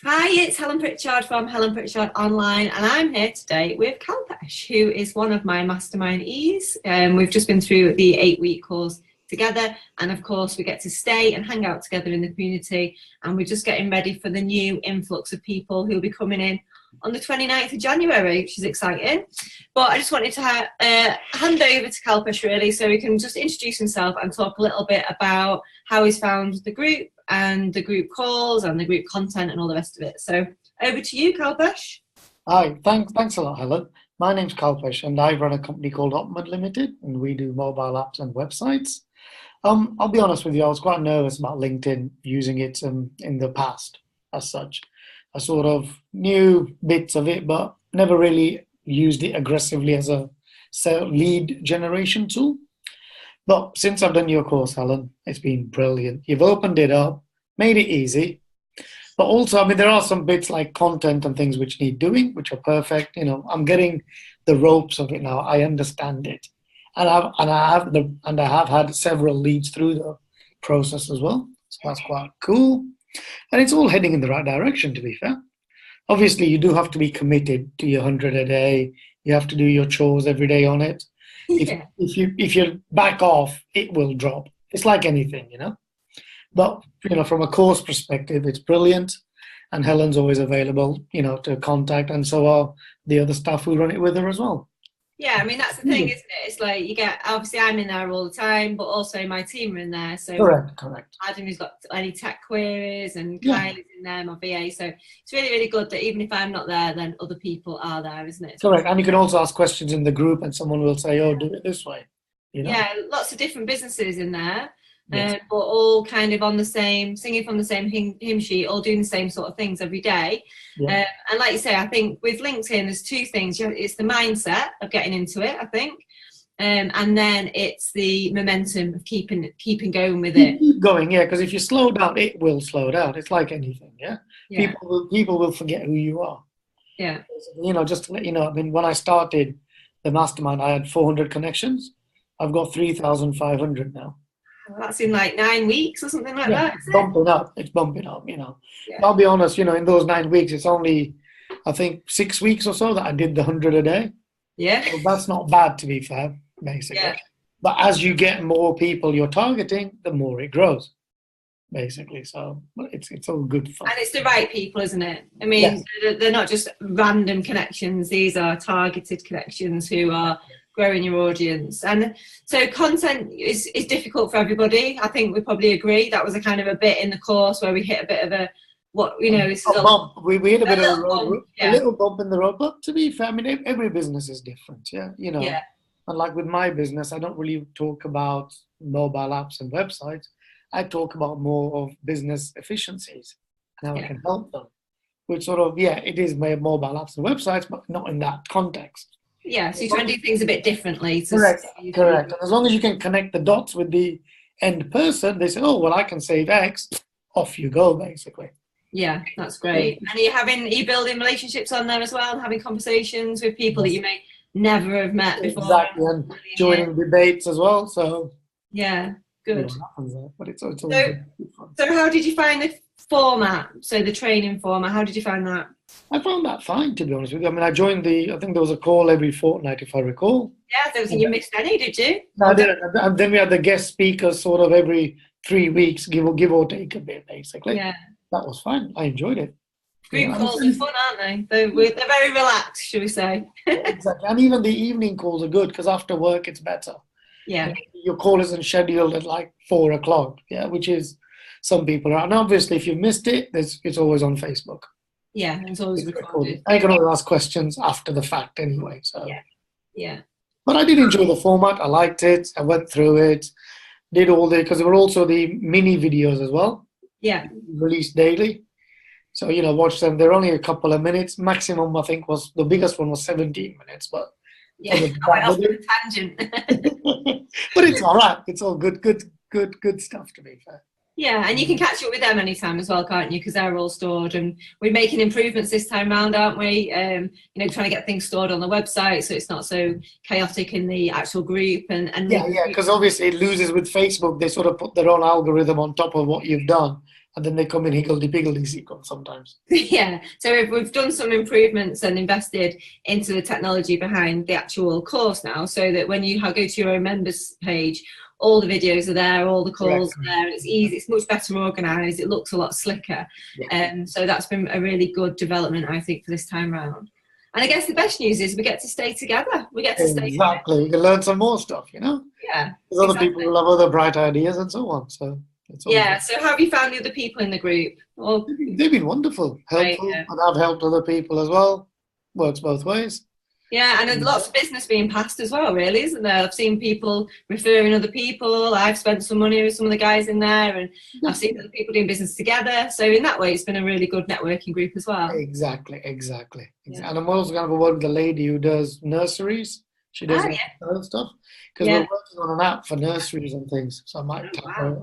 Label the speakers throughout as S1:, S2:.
S1: Hi, it's Helen Pritchard from Helen Pritchard Online, and I'm here today with Kalpesh, who is one of my mastermindees. We've just been through the 8-week course together, and of course, we get to stay and hang out together in the community. And we're just getting ready for the new influx of people who'll be coming in on the 29th of January, which is exciting. But I just wanted to hand over to Kalpesh really, so he can just introduce himself and talk a little bit about how he's found the group and the group calls and the group content and all the rest of it. So over to you, Kalpesh.
S2: Hi, thanks a lot, Helen. My name's Kalpesh, and I run a company called Opmund Limited, and we do mobile apps and websites. I'll be honest with you, I was quite nervous about LinkedIn using it in the past as such. I sort of knew bits of it, but never really used it aggressively as a lead generation tool. But since I've done your course, Helen, it's been brilliant. You've opened it up, made it easy. But also, I mean, there are some bits like content and things which need doing, which are perfect. You know, I'm getting the ropes of it now. I understand it, and I have had several leads through the process as well. So that's quite cool, and it's all heading in the right direction. To be fair, obviously, you do have to be committed to your 100 a day. You have to do your chores every day on it.
S1: Yeah.
S2: If you back off, it will drop. It's like anything, you know. But you know, from a course perspective, it's brilliant, and Helen's always available, you know, to contact, and so are the other staff who run it with her as well.
S1: Yeah, I mean, that's the thing, isn't it? It's like you get, obviously I'm in there all the time, but also my team are in there. So
S2: Correct.
S1: Adam who's got any tech queries, and
S2: Yeah,
S1: Kylie's in there, my VA. So it's really, really good that even if I'm not there, then other people are there, isn't it?
S2: correct. And you can also ask questions in the group, and someone will say, "Oh, do it this way," you know.
S1: Yeah, lots of different businesses in there.
S2: Yes.
S1: But all kind of on the same, singing from the same hymn sheet, all doing the same sort of things every day.
S2: Yeah.
S1: And like you say, I think with LinkedIn, there's two things. It's the mindset of getting into it, I think. And then it's the momentum of keeping going with it.
S2: Keep going, yeah, because if you slow down, it will slow down. It's like anything, yeah.
S1: Yeah.
S2: People will forget who you are.
S1: Yeah.
S2: You know, just to let you know, I mean, when I started the mastermind, I had 400 connections. I've got 3,500 now.
S1: Well, that's in like 9 weeks or something like that.
S2: It's bumping up. It's bumping up, you know.
S1: Yeah.
S2: I'll be honest, you know, in those 9 weeks, it's only, I think, 6 weeks or so that I did the 100 a day.
S1: Yeah.
S2: So that's not bad, to be fair, basically.
S1: Yeah.
S2: But as you get more people you're targeting, the more it grows, basically. So it's all good fun.
S1: And it's the right people, isn't it? I mean, yes. They're not just random connections. These are targeted connections who are growing your audience. And so content is difficult for everybody. I think we probably agree. That was a kind of a bit in the course where we hit a bit of a, this is
S2: a bump. We hit a bit of
S1: a
S2: little bump in the road. But to be fair, I mean, every business is different, yeah, you know.
S1: Yeah.
S2: And like with my business, I don't really talk about mobile apps and websites. I talk about more of business efficiencies and how I can help them. Which sort of, it is mobile apps and websites, but not in that context.
S1: Yeah, so you try and do things a bit differently.
S2: Correct. And as long as you can connect the dots with the end person, they say, oh, well, I can save X. Off you go, basically.
S1: Yeah, that's great. And are you building relationships on there as well, and having conversations with people that you may never have met before?
S2: Exactly, and joining debates as well. So
S1: yeah, good.
S2: But it's all good fun.
S1: So how did you find the format? So the training format, how did you find that?
S2: I found that fine, to be honest with you. I mean, I think there was a call every fortnight, if I recall.
S1: Yeah, I don't think you missed any, did you?
S2: No, I didn't. And then we had the guest speakers sort of every 3 weeks, give or take a bit, basically.
S1: Yeah.
S2: That was fine. I enjoyed it.
S1: Group calls are fun, aren't they? They're very relaxed, shall we say.
S2: Exactly. And even the evening calls are good, because after work, it's better.
S1: Yeah.
S2: Your call isn't scheduled at like 4 o'clock, which is some people are. And obviously, if you missed it, it's always on Facebook.
S1: Yeah, it's always recorded.
S2: I can always ask questions after the fact anyway. So
S1: yeah.
S2: But I did enjoy the format. I liked it. I went through it, did all because there were also the mini videos as well.
S1: Yeah.
S2: Released daily. So, you know, watch them. They're only a couple of minutes. Maximum, I think, was the biggest one was 17 minutes. But
S1: yeah, I went off on a tangent.
S2: But it's all right. It's all good stuff, to be fair.
S1: Yeah, and you can catch up with them anytime as well, can't you? Because they're all stored, and we're making improvements this time round, aren't we? Trying to get things stored on the website so it's not so chaotic in the actual group. And
S2: because obviously it loses with Facebook. They sort of put their own algorithm on top of what you've done, and then they come in higgledy-piggledy sequence sometimes.
S1: Yeah, so if we've done some improvements and invested into the technology behind the actual course now, so that when you go to your own members page, all the videos are there, all the calls are there, it's easy, it's much better organised, it looks a lot slicker. So that's been a really good development, I think, for this time round. And I guess the best news is we get to stay together. We get to stay together.
S2: Exactly, we can learn some more stuff, you know?
S1: Yeah.
S2: There's other people who have other bright ideas and so on. So
S1: yeah, so how have you found the other people in the group? Well,
S2: they've been wonderful, helpful, and I've helped other people as well. Works both ways. Yeah,
S1: and there's lots of business being passed as well, really, isn't there? I've seen people referring other people. I've spent some money with some of the guys in there, and I've seen other people doing business together. So in that way, it's been a really good networking group as well.
S2: Exactly. Yeah. And I'm also going to work with a lady who does nurseries. She does stuff because we're working on an app for nurseries and things. So I might tap her.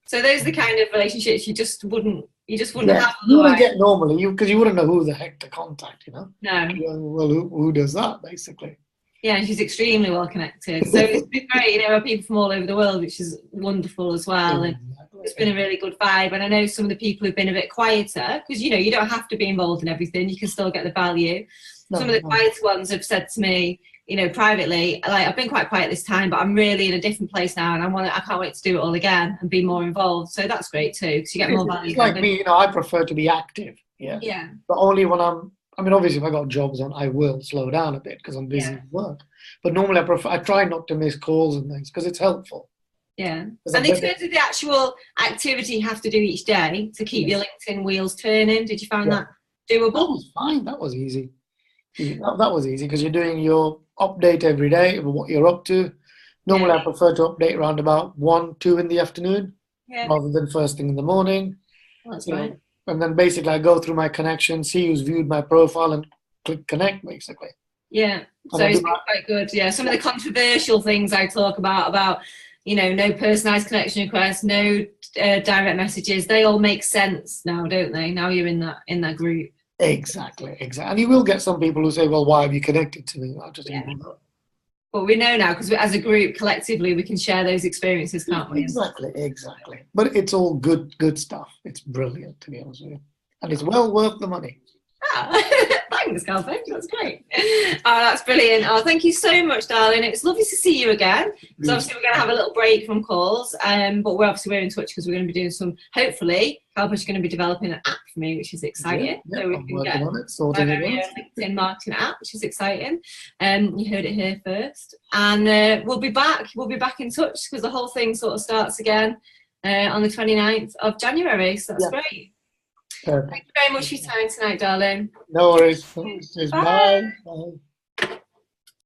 S2: So
S1: those are the kind of relationships you just wouldn't have.
S2: You wouldn't get normally, because you wouldn't know who the heck to contact, you know?
S1: No.
S2: Well, who does that, basically?
S1: Yeah, and she's extremely well connected. So it's been great, you know, people from all over the world, which is wonderful as well. And it's been a really good vibe. And I know some of the people who've been a bit quieter, because, you know, you don't have to be involved in everything. You can still get the value. Some of the quieter ones have said to me, you know, privately, like, I've been quite quiet this time, but I'm really in a different place now, and I can't wait to do it all again and be more involved. So that's great too, because you get more value.
S2: It's like me, you know, I prefer to be active.
S1: Yeah.
S2: But only when obviously if I got jobs on, I will slow down a bit because I'm busy with work. But normally I try not to miss calls and things because it's helpful.
S1: Yeah. And in terms of the actual activity you have to do each day to keep your LinkedIn wheels turning, did you find that doable?
S2: That was fine. That was easy. That was easy because you're doing your update every day of what you're up to. Normally I prefer to update around about 1, 2 in the afternoon rather than first thing in the morning.
S1: That's right.
S2: And then basically I go through my connections, see who's viewed my profile and click connect basically.
S1: Yeah, so it's been quite good. Yeah, some of the controversial things I talk about, you know, no personalised connection requests, no direct messages, they all make sense now, don't they? Now you're in that group.
S2: Exactly. And you will get some people who say, well, why have you connected to me?
S1: But we know now, because as a group, collectively, we can share those experiences, can't we?
S2: Exactly. But it's all good stuff. It's brilliant, to be honest with you. And it's well worth the money.
S1: Thanks, Kalpesh. That's great. Oh, that's brilliant. Oh, thank you so much, darling. It's lovely to see you again. Because obviously we're going to have a little break from calls, but we're in touch because we're going to be doing some. Hopefully, Kalpesh is going to be developing an app for me, which is exciting.
S2: So we can get
S1: on it, sorting it out. LinkedIn marketing app, which is exciting. You heard it here first, and we'll be back. We'll be back in touch because the whole thing sort of starts again on the 29th of January. So that's great. Perfect. Thank you very much for your time tonight, darling.
S2: No worries. Bye. Bye.